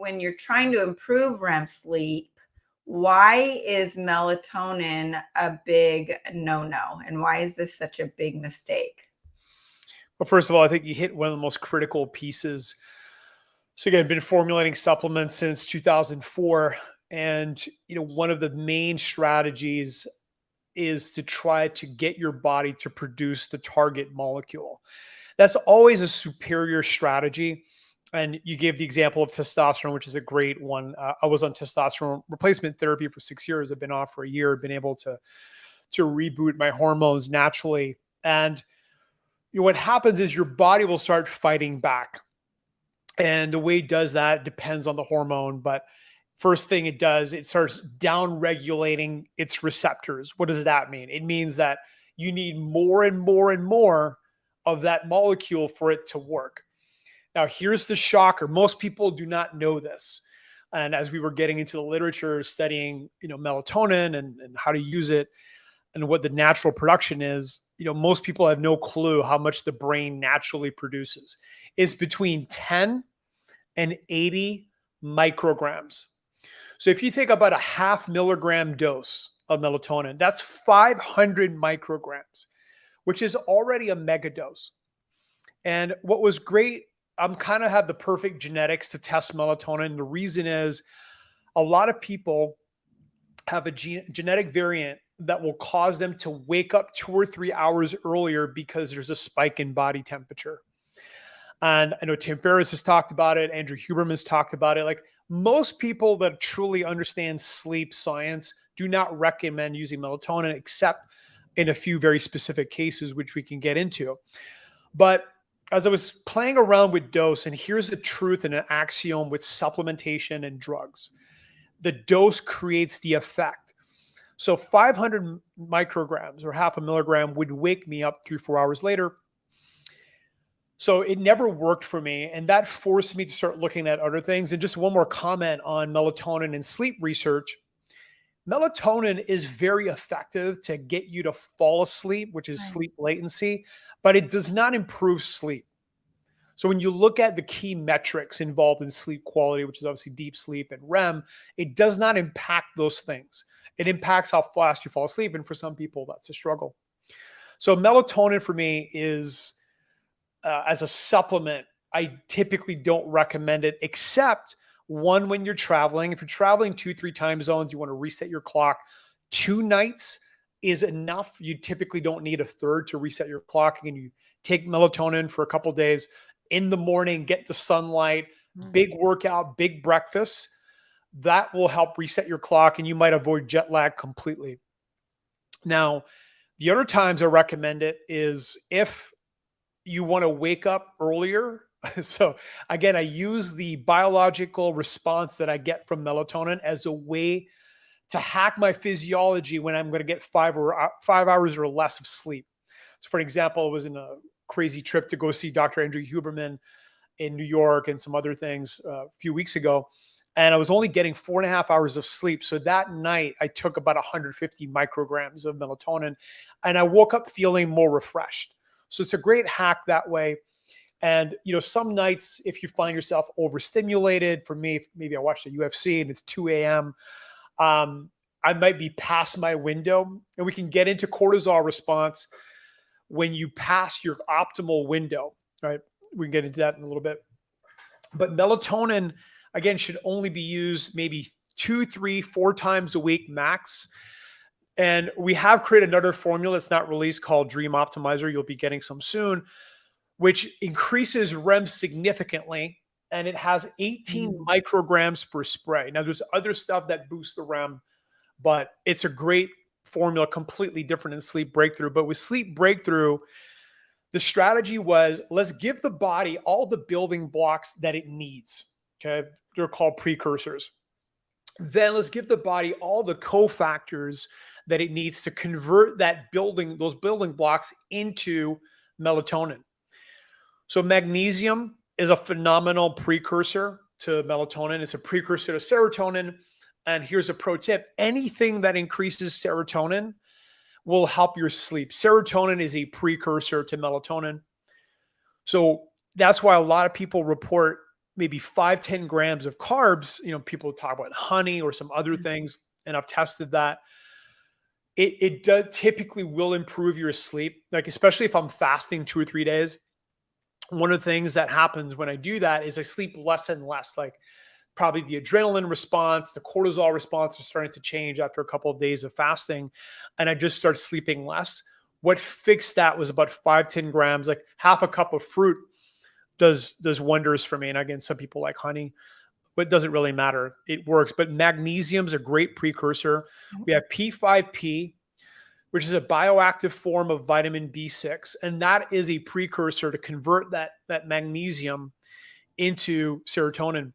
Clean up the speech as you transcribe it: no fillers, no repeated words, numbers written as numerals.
when you're trying to improve REM sleep, why is melatonin a big no-no? And why is this such a big mistake? Well, first of all, I think you hit one of the most critical pieces. So again, I've been formulating supplements since 2004. And one of the main strategies is to try to get your body to produce the target molecule. That's always a superior strategy. And you gave the example of testosterone, which is a great one. I was on testosterone replacement therapy for 6 years. I've been off for a year. I've been able to reboot my hormones naturally. And what happens is your body will start fighting back. And the way it does that depends on the hormone. But first thing it does, it starts down regulating its receptors. What does that mean? It means that you need more and more and more of that molecule for it to work. Now, here's the shocker. Most people do not know this. And as we were getting into the literature studying, melatonin and how to use it and what the natural production is, most people have no clue how much the brain naturally produces. It's between 10 and 80 micrograms. So if you think about a 0.5 milligram dose of melatonin, that's 500 micrograms, which is already a mega dose. And what was great, I'm kind of have the perfect genetics to test melatonin. The reason is a lot of people have a genetic variant that will cause them to wake up 2 or 3 hours earlier because there's a spike in body temperature. And I know Tim Ferriss has talked about it. Andrew Huberman's talked about it. Like most people that truly understand sleep science do not recommend using melatonin except in a few very specific cases, which we can get into. But as I was playing around with dose, and here's the truth and an axiom with supplementation and drugs, the dose creates the effect. So 500 micrograms or 0.5 milligram would wake me up 3-4 hours later. So it never worked for me. And that forced me to start looking at other things. And just one more comment on melatonin and sleep research. Melatonin is very effective to get you to fall asleep, which is sleep latency, but it does not improve sleep. So when you look at the key metrics involved in sleep quality, which is obviously deep sleep and REM, it does not impact those things. It impacts how fast you fall asleep. And for some people, that's a struggle. So melatonin for me is, as a supplement, I typically don't recommend it except one, when you're traveling. If you're traveling 2-3 time zones, you want to reset your clock. 2 nights is enough. You typically don't need a third to reset your clock. And you take melatonin for a couple of days in the morning, get the sunlight, big workout, big breakfast. That will help reset your clock and you might avoid jet lag completely. Now, the other times I recommend it is if you want to wake up earlier. So again, I use the biological response that I get from melatonin as a way to hack my physiology when I'm going to get 5 hours or less of sleep. So for example, I was in a crazy trip to go see Dr. Andrew Huberman in New York and some other things a few weeks ago. And I was only getting 4.5 hours of sleep. So that night I took about 150 micrograms of melatonin and I woke up feeling more refreshed. So it's a great hack that way. And, some nights, if you find yourself overstimulated, for me, maybe I watched the UFC and it's 2 a.m., I might be past my window, and we can get into cortisol response when you pass your optimal window, right? We can get into that in a little bit. But melatonin, again, should only be used maybe 2, 3, 4 times a week max. And we have created another formula that's not released called Dream Optimizer. You'll be getting some soon, which increases REM significantly. And it has 18 micrograms per spray. Now, there's other stuff that boosts the REM, but it's a great formula, completely different than Sleep Breakthrough. But with Sleep Breakthrough, the strategy was, let's give the body all the building blocks that it needs. Okay. They're called precursors. Then let's give the body all the cofactors that it needs to convert those building blocks into melatonin. So magnesium is a phenomenal precursor to melatonin. It's a precursor to serotonin. And here's a pro tip. Anything that increases serotonin will help your sleep. Serotonin is a precursor to melatonin. So that's why a lot of people report maybe 5-10 grams of carbs, people talk about honey or some other things, and I've tested that. It does typically will improve your sleep, like especially if I'm fasting 2 or 3 days. One of the things that happens when I do that is I sleep less and less. Like probably the adrenaline response, the cortisol response are starting to change after a couple of days of fasting, and I just start sleeping less. What fixed that was about 5-10 grams, like half a cup of fruit does wonders for me. And again, some people like honey, but it doesn't really matter. It works. But magnesium's a great precursor. We have P5P, which is a bioactive form of vitamin B6, and that is a precursor to convert that magnesium into serotonin.